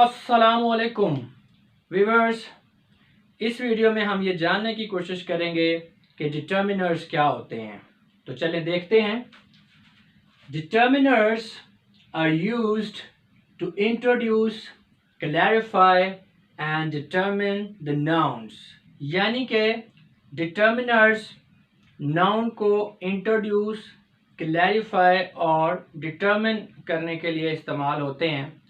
अस्सलामुअलैकुम व्यूअर्स, इस वीडियो में हम ये जानने की कोशिश करेंगे कि डिटर्मिनर्स क्या होते हैं। तो चलें देखते हैं। Determiners are used to introduce, clarify and determine the nouns. यानी कि डिटर्मिनर्स नाउन को इंट्रोड्यूस, क्लैरिफाई और डिटरमिन करने के लिए इस्तेमाल होते हैं।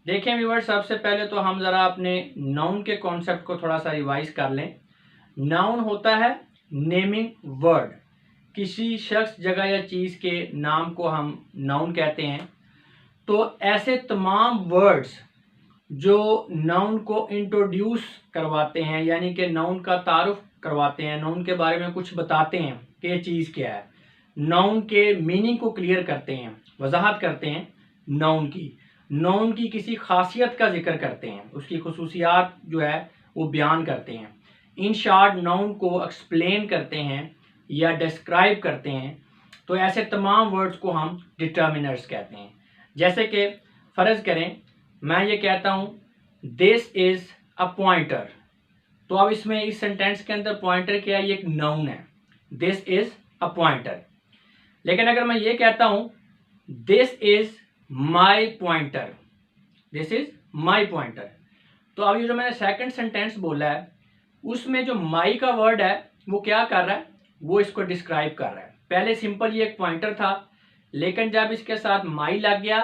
देखें व्यूअर्स, सबसे पहले तो हम ज़रा अपने नाउन के कॉन्सेप्ट को थोड़ा सा रिवाइज कर लें। नाउन होता है नेमिंग वर्ड। किसी शख्स, जगह या चीज़ के नाम को हम नाउन कहते हैं। तो ऐसे तमाम वर्ड्स जो नाउन को इंट्रोड्यूस करवाते हैं, यानी कि नाउन का तारुफ करवाते हैं, नाउन के बारे में कुछ बताते हैं कि ये चीज़ क्या है, नाउन के मीनिंग को क्लियर करते हैं, वजाहत करते हैं नाउन की किसी खासियत का जिक्र करते हैं, उसकी खुसूसियात जो है वो बयान करते हैं। इन शॉर्ट नाउन को एक्सप्लेन करते हैं या डिस्क्राइब करते हैं। तो ऐसे तमाम वर्ड्स को हम डिटर्मिनर्स कहते हैं। जैसे कि फ़र्ज़ करें, मैं ये कहता हूँ दिस इज़ अ पॉइंटर। तो अब इसमें इस सेंटेंस के अंदर पॉइंटर क्या है? ये एक नाउन है, दिस इज़ अ पॉइंटर। लेकिन अगर मैं ये कहता हूँ this is my pointer, this is my pointer, तो अब ये जो मैंने सेकंड सेंटेंस बोला है उसमें जो माई का वर्ड है वो क्या कर रहा है? वो इसको डिस्क्राइब कर रहा है। पहले सिंपल ये एक पॉइंटर था, लेकिन जब इसके साथ माई लग गया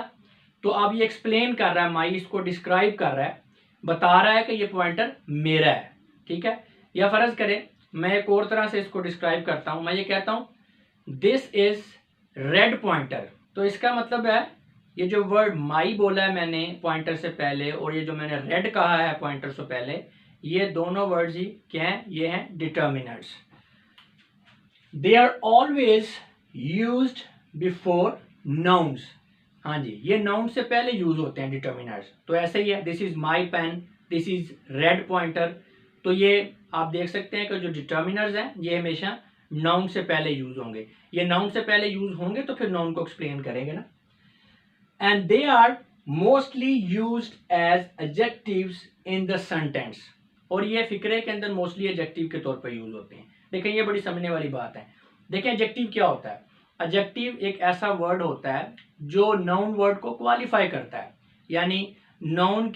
तो अब ये एक्सप्लेन कर रहा है, माई इसको डिस्क्राइब कर रहा है, बता रहा है कि ये पॉइंटर मेरा है। ठीक है। या फर्ज करें मैं एक और तरह से इसको डिस्क्राइब करता हूं, मैं ये कहता हूं दिस इज रेड पॉइंटर। तो इसका मतलब है ये जो वर्ड माई बोला है मैंने पॉइंटर से पहले और ये जो मैंने रेड कहा है पॉइंटर से पहले, ये दोनों वर्ड्स ही क्या हैं? ये हैं determiners. They are always used before nouns. हाँ जी, ये नाउन से पहले यूज होते हैं डिटर्मिनर्स। तो ऐसे ही है, this is my pen, this is red pointer. तो ये आप देख सकते हैं कि जो डिटर्मिनर्स हैं ये हमेशा नाउन से पहले यूज होंगे। ये नाउन से पहले यूज होंगे तो फिर नाउन को एक्सप्लेन करेंगे ना। And they are mostly used as adjectives in the sentence। और ये फिक्रे के अंदर मोस्टली एडजेक्टिव के तौर पर यूज होते हैं। देखें ये बड़ी समझने वाली बात है। देखें एडजेक्टिव क्या होता है? एडजेक्टिव एक ऐसा वर्ड होता है जो नाउन वर्ड को क्वालिफाई करता है, यानी नाउन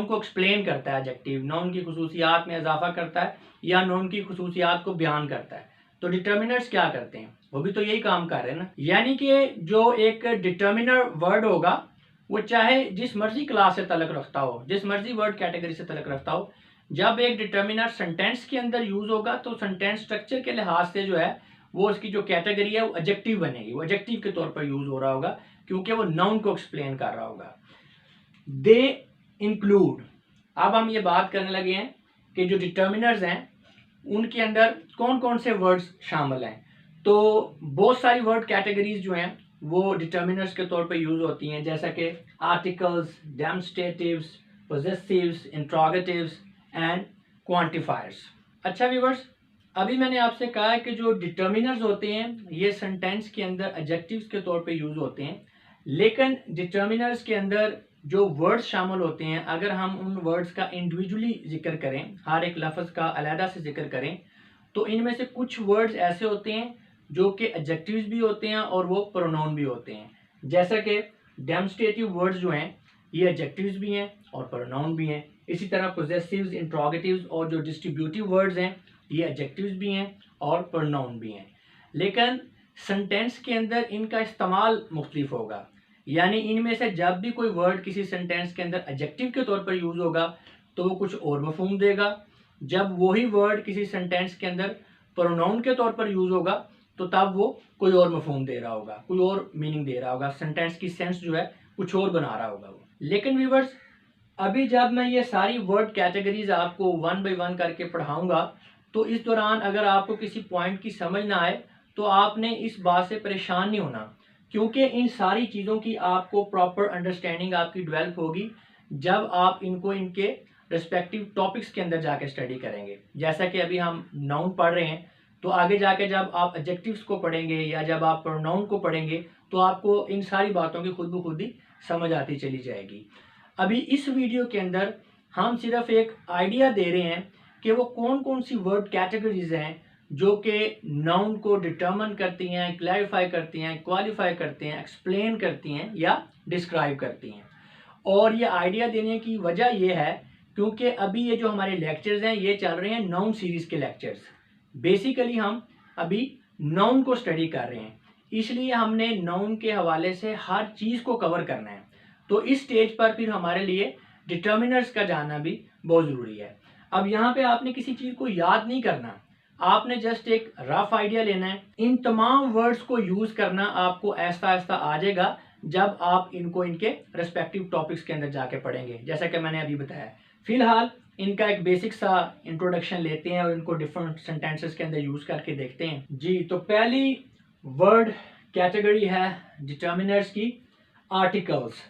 को एक्सप्लेन करता है। एडजेक्टिव नाउन की खुसूसियात में इजाफा करता है या नाउन की खुसूसियात को बयान करता है। तो डिटर्मिनर्स क्या करते हैं? वो भी तो यही काम कर रहे हैं ना। यानी कि जो एक डिटर्मिनर वर्ड होगा वो चाहे जिस मर्जी क्लास से तल्लुक रखता हो, जिस मर्जी वर्ड कैटेगरी से तल्लुक रखता हो, जब एक डिटर्मिनर सेंटेंस के अंदर यूज होगा तो सेंटेंस स्ट्रक्चर के लिहाज से जो है वो उसकी जो कैटेगरी है वो एडजेक्टिव बनेगी, वो एडजेक्टिव के तौर पर यूज हो रहा होगा क्योंकि वो नाउन को एक्सप्लेन कर रहा होगा। दे इंक्लूड, अब हम ये बात करने लगे हैं कि जो डिटर्मिनर्स हैं उनके अंदर कौन कौन से वर्ड्स शामिल हैं। तो बहुत सारी वर्ड कैटेगरीज जो हैं वो डिटर्मिनर्स के तौर पर यूज होती हैं, जैसा कि आर्टिकल्स, डेमोन्स्ट्रेटिव्स, पोजेसिव्स, इंट्रोगेटिव्स एंड क्वांटिफायर्स। अच्छा व्यूअर्स, अभी मैंने आपसे कहा है कि जो डिटर्मिनर्स होते हैं ये सेंटेंस के अंदर एडजेक्टिव्स के तौर पे यूज होते हैं, लेकिन डिटर्मिनर्स के अंदर जो वर्ड्स शामिल होते हैं अगर हम उन वर्ड्स का इंडिविजुअली जिक्र करें, हर एक लफ्ज़ का अलहदा से जिक्र करें, तो इनमें से कुछ वर्ड्स ऐसे होते हैं जो कि एडजेक्टिव्स भी होते हैं और वो प्रोनाउन भी होते हैं। जैसा कि डेमोन्स्ट्रेटिव वर्ड्स जो हैं ये एडजेक्टिव्स भी हैं और प्रोनाउन भी हैं। इसी तरह पोजेसिव्स, इंट्रोगेटिव्स और जो डिस्ट्रीब्यूटिव वर्ड्स हैं ये एडजेक्टिव्स भी हैं और प्रोनाउन भी हैं। लेकिन सेंटेंस के अंदर इनका इस्तेमाल मुख्तलिफ होगा, यानी इनमें से जब भी कोई वर्ड किसी सेंटेंस के अंदर एडजेक्टिव के तौर पर यूज होगा तो वो कुछ और मफहूम देगा। जब वही वर्ड किसी सेंटेंस के अंदर प्रोनाउन के तौर पर यूज होगा तो तब वो कोई और मफहूम दे रहा होगा, कोई और मीनिंग दे रहा होगा, सेंटेंस की सेंस जो है कुछ और बना रहा होगा वो। लेकिन व्यूअर्स, अभी जब मैं ये सारी वर्ड कैटेगरीज आपको वन बाय वन करके पढ़ाऊंगा तो इस दौरान अगर आपको किसी पॉइंट की समझ ना आए तो आपने इस बात से परेशान नहीं होना, क्योंकि इन सारी चीज़ों की आपको प्रॉपर अंडरस्टैंडिंग आपकी डेवलप होगी जब आप इनको इनके रिस्पेक्टिव टॉपिक्स के अंदर जाके स्टडी करेंगे। जैसा कि अभी हम नाउन पढ़ रहे हैं तो आगे जाके जब आप एडजेक्टिव्स को पढ़ेंगे या जब आप प्रोनाउन को पढ़ेंगे तो आपको इन सारी बातों की खुद ब खुद ही समझ आती चली जाएगी। अभी इस वीडियो के अंदर हम सिर्फ एक आइडिया दे रहे हैं कि वो कौन कौन सी वर्ड कैटेगरीज हैं जो कि नाउन को डिटर्मिन करती हैं, क्लैरिफाई करती हैं, क्वालिफाई करती हैं, एक्सप्लेन करती हैं या डिस्क्राइब करती हैं। और ये आइडिया देने की वजह ये है क्योंकि अभी ये जो हमारे लेक्चर्स हैं ये चल रहे हैं नाउन सीरीज के लेक्चर्स। बेसिकली हम अभी नाउन को स्टडी कर रहे हैं, इसलिए हमने नाउन के हवाले से हर चीज़ को कवर करना है। तो इस स्टेज पर फिर हमारे लिए डिटर्मिनर्स का जानना भी बहुत ज़रूरी है। अब यहाँ पे आपने किसी चीज़ को याद नहीं करना, आपने जस्ट एक रफ आइडिया लेना है। इन तमाम वर्ड्स को यूज़ करना आपको ऐसा ऐसा आ जाएगा जब आप इनको इनके रेस्पेक्टिव टॉपिक्स के अंदर जाके पढ़ेंगे, जैसा कि मैंने अभी बताया। फिलहाल इनका एक बेसिक सा इंट्रोडक्शन लेते हैं और इनको डिफरेंट सेंटेंसेस के अंदर यूज करके देखते हैं जी। तो पहली वर्ड कैटेगरी है डिटर्मिनर्स की, आर्टिकल्स।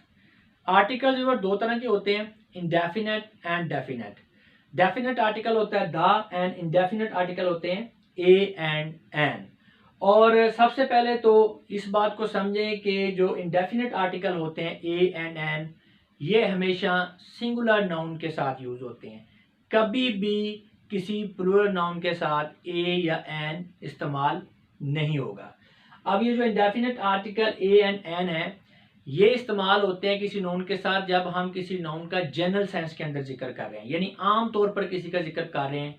आर्टिकल्स वर्ड दो तरह के होते हैं, indefinite and definite. Definite article होता है द एंड इंडेफिनेट आर्टिकल होते हैं ए एंड एन। और सबसे पहले तो इस बात को समझें कि जो इंडेफिनेट आर्टिकल होते हैं ए एंड एन, ये हमेशा सिंगुलर नाउन के साथ यूज होते हैं, कभी भी किसी प्लूरल नाउन के साथ ए या एन इस्तेमाल नहीं होगा। अब ये जो indefinite article a and an है ये इस्तेमाल होते हैं किसी नाउन के साथ जब हम किसी नाउन का जनरल सेंस के अंदर जिक्र कर रहे हैं, यानी आम तौर पर किसी का जिक्र कर रहे हैं,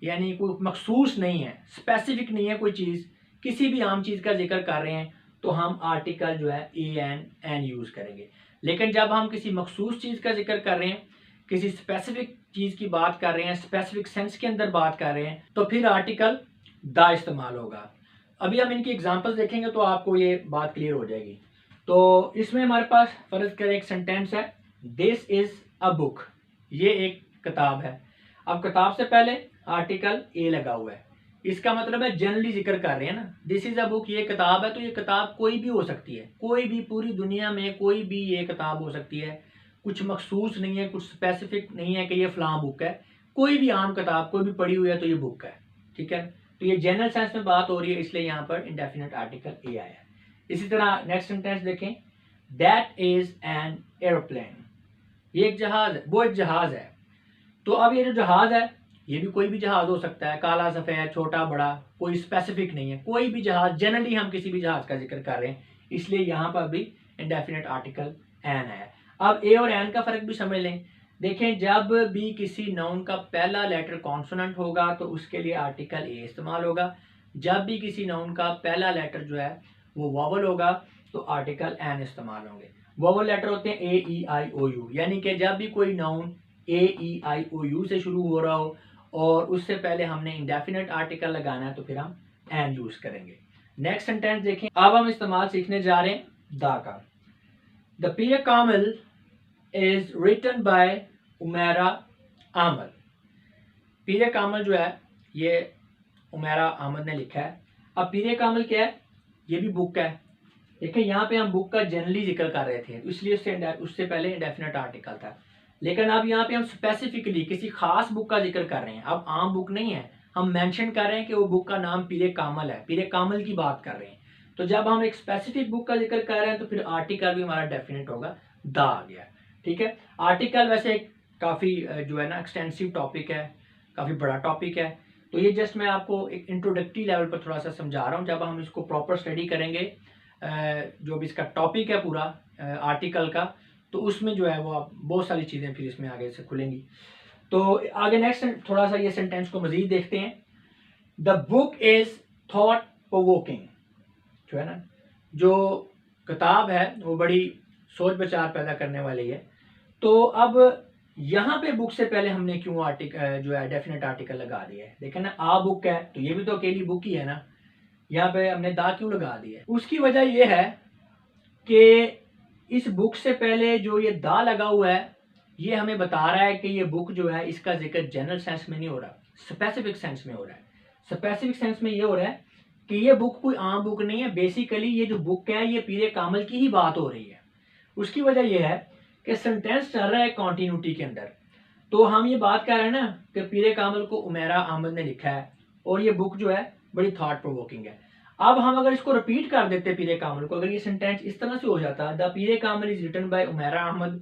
यानी कोई मखसूस नहीं है, स्पेसिफिक नहीं है कोई चीज़, किसी भी आम चीज़ का जिक्र कर रहे हैं तो हम आर्टिकल जो है ए एन यूज़ करेंगे। लेकिन जब हम किसी मखसूस चीज़ का जिक्र कर रहे हैं, किसी स्पेसिफिक चीज़ की बात कर रहे हैं, स्पेसिफिक सेंस के अंदर बात कर रहे हैं, तो फिर आर्टिकल द इस्तेमाल होगा। अभी हम इनकी एग्जांपल्स देखेंगे तो आपको ये बात क्लियर हो जाएगी। तो इसमें हमारे पास फर्ज करें एक सेंटेंस है, दिस इज अ बुक, ये एक किताब है। अब किताब से पहले आर्टिकल ए लगा हुआ है, इसका मतलब है जनरली जिक्र कर रहे हैं ना, दिस इज अ बुक, ये किताब है, तो ये किताब कोई भी हो सकती है, कोई भी पूरी दुनिया में कोई भी ये किताब हो सकती है, कुछ मखसूस नहीं है, कुछ स्पेसिफिक नहीं है कि ये फलां बुक है, कोई भी आम किताब कोई भी पढ़ी हुई है तो ये बुक है, ठीक है। तो ये जनरल सेंस में बात हो रही है, इसलिए यहाँ पर इंडेफिनेट आर्टिकल ए आया। इसी तरह नेक्स्ट सेंटेंस देखें, दैट इज एन एरोप्लेन, ये एक जहाज है, वो एक जहाज है। तो अब ये जो जहाज है ये भी कोई भी जहाज हो सकता है, काला सफ़ेद छोटा बड़ा, कोई स्पेसिफिक नहीं है, कोई भी जहाज, जनरली हम किसी भी जहाज का जिक्र कर रहे हैं, इसलिए यहाँ पर भी इंडेफिनेट आर्टिकल एन है। अब ए और एन का फर्क भी समझ लें। देखें, जब भी किसी नाउन का पहला लेटर कॉन्सोनेंट होगा तो उसके लिए आर्टिकल ए इस्तेमाल होगा, जब भी किसी नाउन का पहला लेटर जो है वो वॉवल होगा तो आर्टिकल एन इस्तेमाल होंगे। वॉवल लेटर होते हैं ए ई आई ओ यू, यानी कि जब भी कोई noun A E I O you से शुरू हो रहा हो और उससे पहले हमने इंडेफिनेट आर्टिकल लगाना है तो फिर हम एन यूज करेंगे। नेक्स्ट सेंटेंस देखें, अब हम इस्तेमाल सीखने जा रहे हैं द का। The Peer Kamil is written by Umera Ahmed. Peer Kamil जो है ये उमेरा अहमद ने लिखा है। अब पीर कामिल क्या है, ये भी बुक है। देखिए यहाँ पे हम बुक का जनरली जिक्र कर रहे थे, इसलिए उससे पहले इंडेफिनेट आर्टिकल था, लेकिन अब यहाँ पे हम स्पेसिफिकली किसी खास बुक का जिक्र कर रहे हैं। अब आम बुक नहीं है, हम मेंशन कर रहे हैं कि वो बुक का नाम पीर कामिल है, पीर कामिल की बात कर रहे हैं। तो जब हम एक स्पेसिफिक बुक का जिक्र कर रहे हैं तो फिर आर्टिकल भी हमारा डेफिनेट होगा, द आ गया, ठीक है। आर्टिकल वैसे काफ़ी जो है ना एक्सटेंसिव टॉपिक है, काफ़ी बड़ा टॉपिक है, तो ये जस्ट मैं आपको एक इंट्रोडक्टरी लेवल पर थोड़ा सा समझा रहा हूँ। जब हम इसको प्रॉपर स्टडी करेंगे, जो भी इसका टॉपिक है पूरा आर्टिकल का, तो उसमें जो है वो आप बहुत सारी चीज़ें फिर इसमें आगे से खुलेंगी। तो आगे नेक्स्ट थोड़ा सा ये सेंटेंस को मज़ीद देखते हैं। The book is thought provoking, जो है ना, जो किताब है वो बड़ी सोच विचार पैदा करने वाली है। तो अब यहाँ पे बुक से पहले हमने क्यों आर्टिकल जो है डेफिनेट आर्टिकल लगा दिया है। देखें ना, आ बुक है तो ये भी तो अकेली बुक ही है ना, यहाँ पे हमने दा क्यों लगा दिया है। उसकी वजह यह है कि इस बुक से पहले जो ये दा लगा हुआ है ये हमें बता रहा है कि ये बुक जो है इसका जिक्र जनरल सेंस में नहीं हो रहा, स्पेसिफिक सेंस में हो रहा है। स्पेसिफिक सेंस में ये हो रहा है कि ये बुक कोई आम बुक नहीं है, बेसिकली ये जो बुक है ये पीर कामिल की ही बात हो रही है। उसकी वजह यह है कि सेंटेंस चल रहा है कॉन्टिन्यूटी के अंदर, तो हम ये बात कर रहे हैं ना कि पीर कामिल को उमेरा अहमद ने लिखा है और ये बुक जो है बड़ी थॉट प्रोवोकिंग है। अब हम अगर इसको रिपीट कर देते पीरे कामिल को, अगर ये सेंटेंस इस तरह से हो जाता, the Peer-e Kamil is written by Umera Ahmed,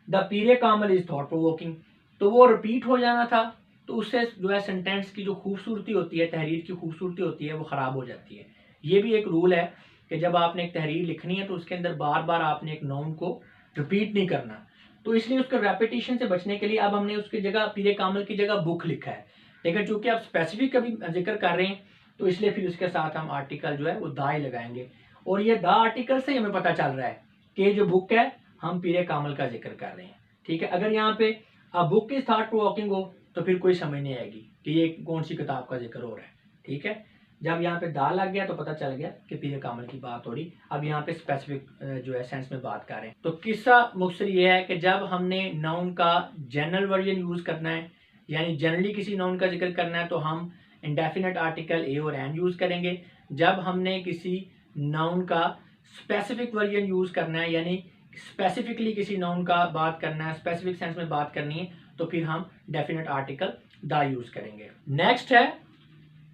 the Peer-e Kamil is thought provoking, तो वो रिपीट हो जाना था। तो उससे जो है सेंटेंस की जो खूबसूरती होती है, तहरीर की खूबसूरती होती है, वो ख़राब हो जाती है। ये भी एक रूल है कि जब आपने एक तहरीर लिखनी है तो उसके अंदर बार बार आपने एक नाउन को रिपीट नहीं करना। तो इसलिए उसके रेपिटेशन से बचने के लिए अब हमने उसकी जगह पीरे कामिल की जगह बुक लिखा है। लेकिन चूंकि आप स्पेसिफिक कभी जिक्र कर रहे हैं तो इसलिए फिर उसके साथ हम आर्टिकल जो है वो दा ही लगाएंगे। और ये दा आर्टिकल से हमें पता चल रहा है कि जो बुक है हम पीरे कामिल का जिक्र कर रहे हैं। ठीक है, अगर यहाँ पे बुक इज थॉट प्रोवोकिंग हो तो फिर कोई समझ नहीं आएगी कि ये कौन सी किताब का जिक्र हो रहा है। ठीक है, जब यहाँ पे दा लग गया तो पता चल गया कि पीरे कामिल की बात हो रही। अब यहाँ पे स्पेसिफिक जो है सेंस में बात कर रहे हैं। तो किस्सा मुख्तसर ये है कि जब हमने नाउन का जनरल वर्जन यूज करना है, यानी जनरली किसी नाउन का जिक्र करना है, तो हम इंडेफिनेट आर्टिकल ए और एन यूज करेंगे। जब हमने किसी नाउन का स्पेसिफिक वर्जन यूज करना है, यानी स्पेसिफिकली किसी नाउन का बात करना है, स्पेसिफिक सेंस में बात करनी है, तो फिर हम डेफिनेट आर्टिकल दा यूज करेंगे। नेक्स्ट है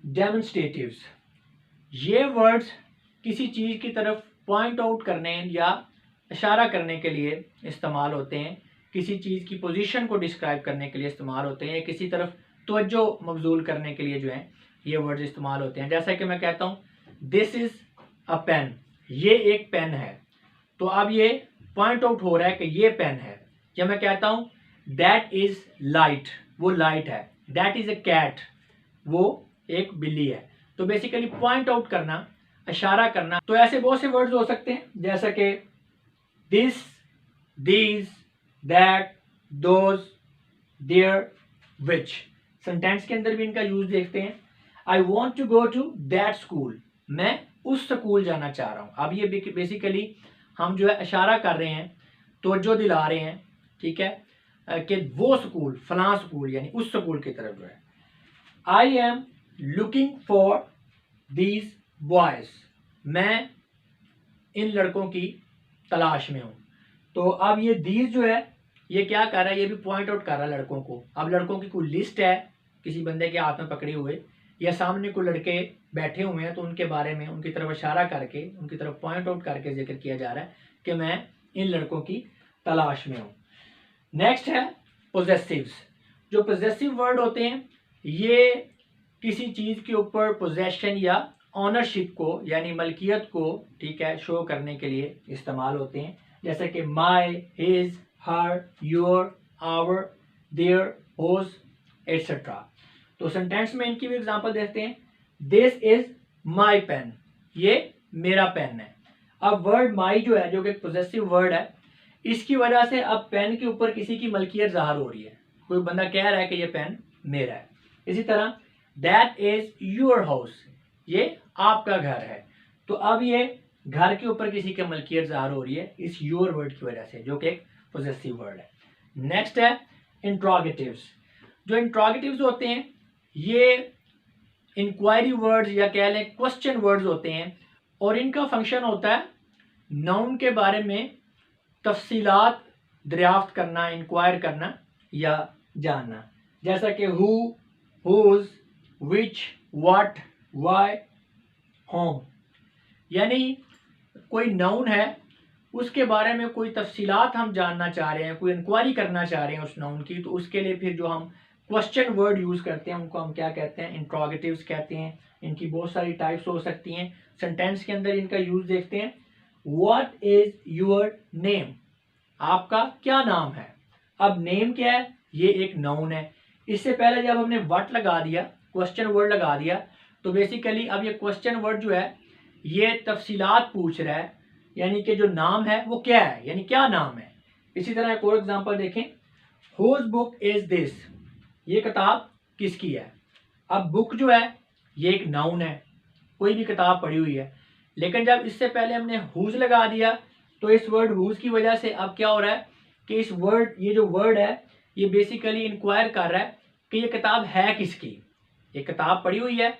डेमोन्स्ट्रेटिव्स। ये वर्ड्स किसी चीज की तरफ पॉइंट आउट करने या इशारा करने के लिए इस्तेमाल होते हैं, किसी चीज की पोजीशन को डिस्क्राइब करने के लिए इस्तेमाल होते हैं, या किसी तरफ तवज्जो मबजूल करने के लिए जो है ये वर्ड्स इस्तेमाल होते हैं। जैसा कि मैं कहता हूँ दिस इज अ पेन, ये एक पेन है, तो अब ये पॉइंट आउट हो रहा है कि ये पेन है। या मैं कहता हूँ दैट इज लाइट, वो लाइट है। दैट इज अ कैट, वो एक बिल्ली है। तो बेसिकली पॉइंट आउट करना, इशारा करना। तो ऐसे बहुत से वर्ड्स हो सकते हैं जैसा कि this, these, that, those, there, which. Sentence के अंदर भी इनका यूज देखते हैं। I want to go to that school, मैं उस स्कूल जाना चाह रहा हूं। अब ये बेसिकली हम जो है इशारा कर रहे हैं, तवज्जो दिला रहे हैं, ठीक है, कि वो स्कूल, फलां स्कूल, यानी उस स्कूल की तरफ जो है। I am looking for these boys, मैं इन लड़कों की तलाश में हूं। तो अब ये दीज जो है ये क्या कर रहा है, ये भी पॉइंट आउट कर रहा है लड़कों को। अब लड़कों की कोई लिस्ट है किसी बंदे के हाथ में पकड़े हुए, या सामने कोई लड़के बैठे हुए हैं, तो उनके बारे में उनकी तरफ इशारा करके, उनकी तरफ पॉइंट आउट करके जिक्र किया जा रहा है कि मैं इन लड़कों की तलाश में हूँ। नेक्स्ट है पोजेसिव्स। जो पोजेसिव वर्ड होते हैं ये किसी चीज़ के ऊपर पोजेशन या ऑनरशिप को, यानी मलकियत को, ठीक है, शो करने के लिए इस्तेमाल होते हैं। जैसे कि my, his, her, your, our, their, whose, etcetera. तो सेंटेंस में इनकी भी एग्जांपल देखते हैं। दिस इज माई पेन, ये मेरा पेन है। अब वर्ड माई जो है, जो कि पोजेसिव वर्ड है, इसकी वजह से अब पेन के ऊपर किसी की मलकियत ज़ाहिर हो रही है। कोई बंदा कह रहा है कि ये पेन मेरा है। इसी तरह दैट इज योर हाउस, ये आपका घर है। तो अब ये घर के ऊपर किसी की मलकियत ज़ाहिर हो रही है इस योर वर्ड की वजह से, जो कि एक पोजेसिव वर्ड है। नेक्स्ट है इंट्रोगेटिव्स। जो इंट्रोगेटिव्स होते हैं ये इंक्वायरी वर्ड्स या कह लें क्वेश्चन वर्ड्स होते हैं, और इनका फंक्शन होता है नाउन के बारे में तफसीलात दरियाफ्त करना, इंक्वायर करना या जानना। जैसा कि who, whose, which, what, why, whom. यानी कोई नाउन है उसके बारे में कोई तफसीलात हम जानना चाह रहे हैं, कोई इंक्वायरी करना चाह रहे हैं उस नाउन की, तो उसके लिए फिर जो हम क्वेश्चन वर्ड यूज करते हैं उनको हम क्या कहते हैं, इंट्रोगेटिव्स कहते हैं। इनकी बहुत सारी टाइप्स हो सकती हैं। सेंटेंस के अंदर इनका यूज देखते हैं। व्हाट इज योर नेम, आपका क्या नाम है। अब नेम क्या है, ये एक नाउन है। इससे पहले जब हमने व्हाट लगा दिया, क्वेश्चन वर्ड लगा दिया, तो बेसिकली अब ये क्वेश्चन वर्ड जो है ये तफसीलात पूछ रहा है, यानी कि जो नाम है वो क्या है, यानी क्या नाम है। इसी तरह एक और एग्जांपल देखें, हुज बुक इज दिस, ये किताब किसकी है। अब बुक जो है ये एक नाउन है, कोई भी किताब पढ़ी हुई है। लेकिन जब इससे पहले हमने हुज लगा दिया तो इस वर्ड हुज की वजह से अब क्या हो रहा है कि इस वर्ड, ये जो वर्ड है ये बेसिकली इंक्वायर कर रहा है कि ये किताब है किसकी। ये किताब पढ़ी हुई है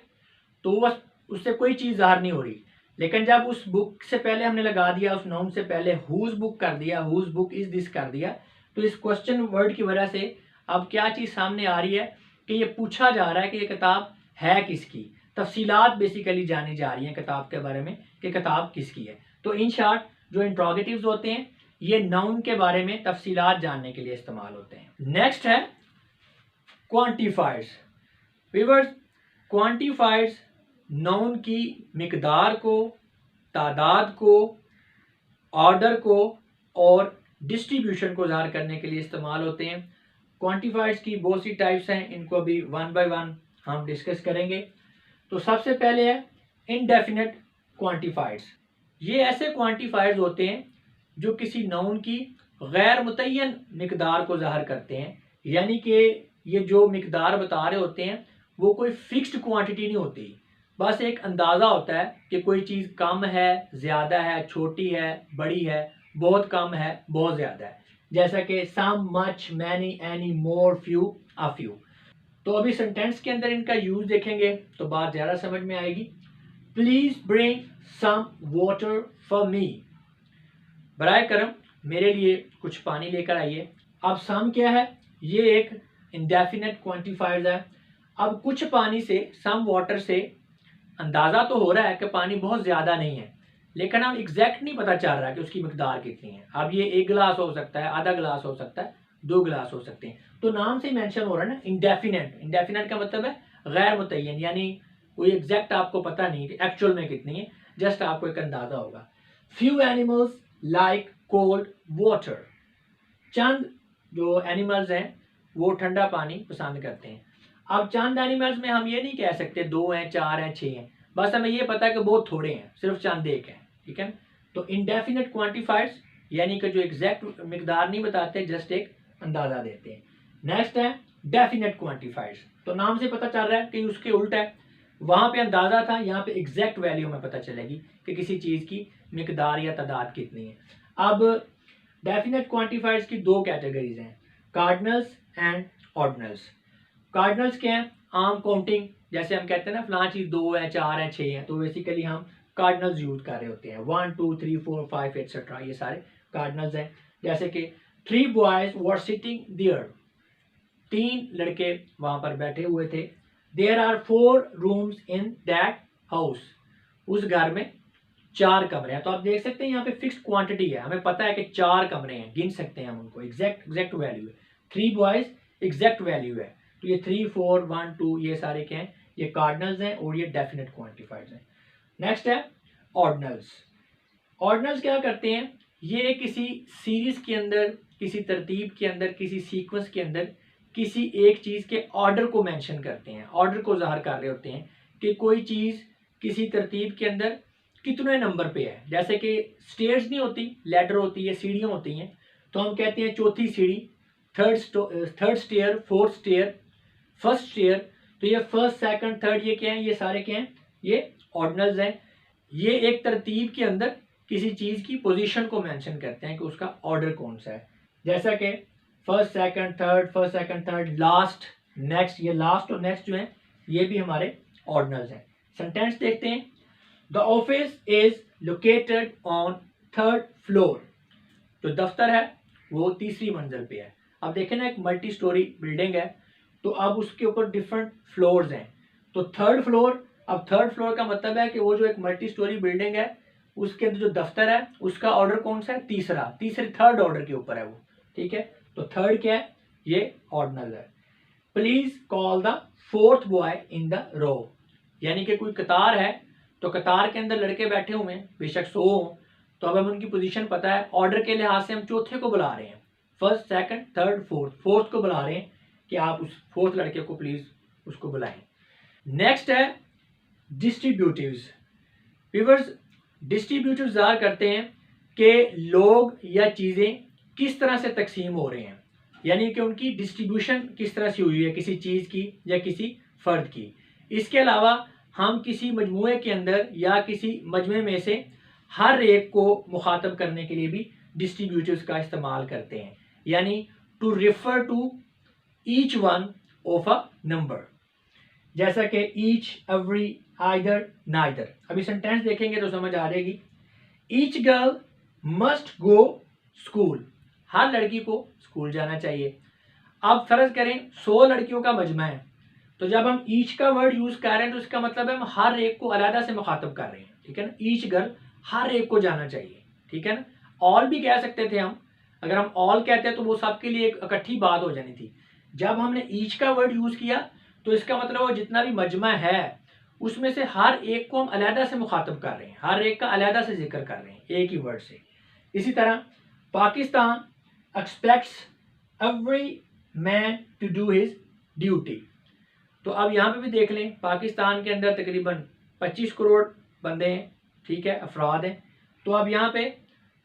तो बस उससे कोई चीज़ ज़ाहिर नहीं हो रही। लेकिन जब उस बुक से पहले हमने लगा दिया, उस नाउन से पहले हुज बुक कर दिया, हुज बुक इज दिस कर दिया, तो इस क्वेश्चन वर्ड की वजह से अब क्या चीज़ सामने आ रही है कि ये पूछा जा रहा है कि ये किताब है किसकी। तफसीलात बेसिकली जानी जा रही हैं किताब के बारे में कि किताब किसकी है। तो इन शॉर्ट जो इंट्रोगेटिव्स होते हैं ये नाउन के बारे में तफसीलात जानने के लिए इस्तेमाल होते हैं। नेक्स्ट है क्वांटिफायर्स। व्यूअर्स, क्वांटिफायर्स नाउन की मिकदार को, तादाद को, ऑर्डर को और डिस्ट्रीब्यूशन को ज़ाहिर करने के लिए इस्तेमाल होते हैं। क्वांटिफायर्स की बहुत सी टाइप्स हैं, इनको अभी वन बाय वन हम डिस्कस करेंगे। तो सबसे पहले है इनडेफिनेट क्वांटिफायर्स। ये ऐसे क्वांटिफायर्स होते हैं जो किसी नाउन की गैर मुतय्यन मिकदार को ज़ाहिर करते हैं, यानी कि ये जो मिकदार बता रहे होते हैं वो कोई फिक्स्ड क्वांटिटी नहीं होती, बस एक अंदाज़ा होता है कि कोई चीज़ कम है, ज़्यादा है, छोटी है, बड़ी है, बहुत कम है, बहुत ज़्यादा है। जैसा कि some, much, many, any, more, few, a few. तो अभी सेंटेंस के अंदर इनका यूज देखेंगे तो बात ज़्यादा समझ में आएगी। Please bring some water for me. बराए करम मेरे लिए कुछ पानी लेकर आइए। अब सम क्या है? ये एक इंडेफिनेट क्वांटिफायर है। अब कुछ पानी से, सम वाटर से अंदाज़ा तो हो रहा है कि पानी बहुत ज़्यादा नहीं है, लेकिन अब एग्जैक्ट नहीं पता चल रहा कि उसकी मिकदार कितनी है। अब ये 1 गिलास हो सकता है, आधा गिलास हो सकता है, 2 गिलास हो सकते हैं। तो नाम से मेंशन हो रहा है ना इंडेफिनेट। इंडेफिनेट का मतलब है गैर मुतय्यन, यानी कोई एग्जैक्ट आपको पता नहीं कि एक्चुअल में कितनी है, जस्ट आपको एक अंदाजा होगा। Few animals like cold water. चंद जो एनिमल्स हैं वो ठंडा पानी पसंद करते हैं। अब चंद एनिमल्स में हम ये नहीं कह सकते 2 हैं, 4 हैं, 6 हैं, बस हमें ये पता है कि बहुत थोड़े हैं, सिर्फ चंद एक हैं। ठीक है, तो इनडेफिनेट क्वांटिफायर्स यानी कि जो एग्जैक्ट मिकदार नहीं बताते, जस्ट एक अंदाजा देते हैं। नेक्स्ट है डेफिनेट क्वांटिफायर्स। तो नाम से पता चल रहा है कि उसके उल्टा है, वहां पे अंदाजा था, यहाँ पे एग्जैक्ट वैल्यू में पता चलेगी कि किसी चीज की मिकदार या तादाद कितनी है। अब डेफिनेट क्वांटिफायर्स की 2 कैटेगरीज हैं, कार्डिनल्स एंड ऑर्डिनल्स। कार्डिनल्स क्या है? आम काउंटिंग, जैसे हम कहते हैं ना फलां चीज 2 है, 4 है, 6 है, तो बेसिकली हम कार्डिनल्स यूज कर रहे होते हैं। 1 2 3 4 5 एटसेट्रा, ये सारे कार्डिनल्स हैं। जैसे कि 3 बॉयज वर सिटिंग देयर। 3 लड़के वहां पर बैठे हुए थे। There are 4 rooms in that house. उस घर में 4 कमरे हैं। तो आप देख सकते हैं यहाँ पे फिक्स्ड क्वांटिटी है, हमें पता है कि 4 कमरे हैं, गिन सकते हैं हम उनको। एग्जैक्ट वैल्यू है। 3 बॉयज एग्जैक्ट वैल्यू है। तो ये 3 4 1 2 ये सारे क्या हैं? ये कार्डिनल्स हैं और ये डेफिनेट क्वांटिफायर्स हैं। नेक्स्ट है ऑर्डिनल्स। ऑर्डिनल्स क्या करते हैं? ये किसी सीरीज के अंदर, किसी तरतीब के अंदर, किसी सीक्वेंस के अंदर किसी एक चीज के ऑर्डर को मेंशन करते हैं, ऑर्डर को ज़ाहिर कर रहे होते हैं कि कोई चीज किसी तरतीब के अंदर कितने नंबर पे है। जैसे कि स्टेयर्स नहीं होती, लैडर होती है, सीढ़ियाँ होती हैं, तो हम कहते हैं चौथी सीढ़ी, third stair, fourth stair, first stair. तो ये फर्स्ट, सेकंड, थर्ड, ये क्या है? ये सारे क्या हैं? ये ऑर्डिनल्स हैं। ये एक तरतीब के अंदर किसी चीज की पोजीशन को मेंशन करते हैं कि उसका ऑर्डर कौन सा है। जैसा कि first second third, first second third, last, next. ये लास्ट और नेक्स्ट जो है ये भी हमारे ऑर्डिनल्स हैं। सेंटेंस देखते हैं। The office is located on 3rd floor. जो दफ्तर है वो 3री मंजिल पे है। अब देखें ना, एक मल्टी स्टोरी बिल्डिंग है, तो अब उसके ऊपर डिफरेंट फ्लोर्स हैं। तो 3rd फ्लोर, अब 3rd फ्लोर का मतलब है कि वो जो एक मल्टी स्टोरी बिल्डिंग है उसके अंदर जो दफ्तर है उसका ऑर्डर कौन सा है? तीसरे 3rd ऑर्डर के ऊपर है वो। ठीक है, तो 3rd क्या है? ये ऑर्डिनल है। Please call the 4th boy in the row. यानी कि कोई कतार है, तो कतार के अंदर लड़के बैठे हुए हैं, बेशक 100 हो, तो अब हमें उनकी पोजीशन पता है, ऑर्डर के लिहाज से हम चौथे को बुला रहे हैं, फर्स्ट सेकंड थर्ड फोर्थ को बुला रहे हैं कि आप उस 4th लड़के को प्लीज उसको बुलाएं। नेक्स्ट है डिस्ट्रीब्यूटिव्स। व्यूअर्स, डिस्ट्रीब्यूटिव्स ज़ाहिर करते हैं कि लोग या चीज़ें किस तरह से तकसीम हो रहे हैं, यानी कि उनकी डिस्ट्रीब्यूशन किस तरह से हुई है किसी चीज़ की या किसी फ़र्द की। इसके अलावा हम किसी मजमूए के अंदर या किसी मजमे में से हर एक को मुखातब करने के लिए भी डिस्ट्रीब्यूटिव्स का इस्तेमाल करते हैं, यानी to refer to each one of a number. जैसा कि ईच, एवरी, आइदर, नाइदर। अभी सेंटेंस देखेंगे तो समझ आ जाएगी। Each girl must go school. हर लड़की को स्कूल जाना चाहिए। अब फर्ज करें 100 लड़कियों का मजमा है, तो जब हम ईच का वर्ड यूज कर रहे हैं तो इसका मतलब है हम हर एक को अलहदा से मुखातब कर रहे हैं, ठीक है ना। ईच गर्ल हर एक को जाना चाहिए, ठीक है ना। ऑल भी कह सकते थे हम, अगर हम ऑल कहते हैं तो वो सबके लिए एक इकट्ठी बात हो जानी थी। जब हमने ईच का वर्ड यूज किया तो इसका मतलब वो जितना भी मजमा है उसमें से हर एक को हम अलहदा से मुखातब कर रहे हैं, हर एक का अलहदा से जिक्र कर रहे हैं एक ही वर्ड से। इसी तरह Pakistan expects every man to do his duty. तो अब यहाँ पे भी देख लें, पाकिस्तान के अंदर तकरीबन 25 करोड़ बंदे हैं, ठीक है, अफराद हैं। तो अब यहाँ पे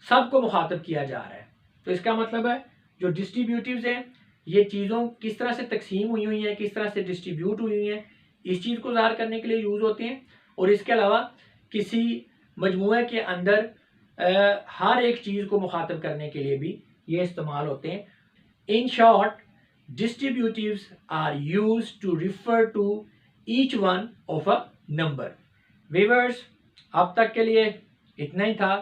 सबको मुखातब किया जा रहा है। तो इसका मतलब है जो डिस्ट्रीब्यूटिव्स हैं ये चीज़ों किस तरह से तकसीम हुई हुई हैं, किस तरह से डिस्ट्रीब्यूट हुई हुई हैं, इस चीज़ को ज़ाहिर करने के लिए यूज़ होते हैं। और इसके अलावा किसी मजमूए के अंदर हर एक चीज़ को मुखातब करने के लिए भी ये इस्तेमाल होते हैं। In short, distributives are used to refer to each one of a number. Viewers, अब तक के लिए इतना ही था।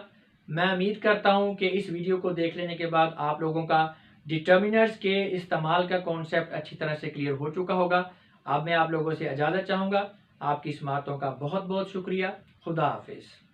मैं उम्मीद करता हूं कि इस वीडियो को देख लेने के बाद आप लोगों का डिटर्मिनर्स के इस्तेमाल का कॉन्सेप्ट अच्छी तरह से क्लियर हो चुका होगा। अब मैं आप लोगों से इजाज़त चाहूँगा। आपकी इस बातों का बहुत बहुत शुक्रिया। खुदा हाफिज़।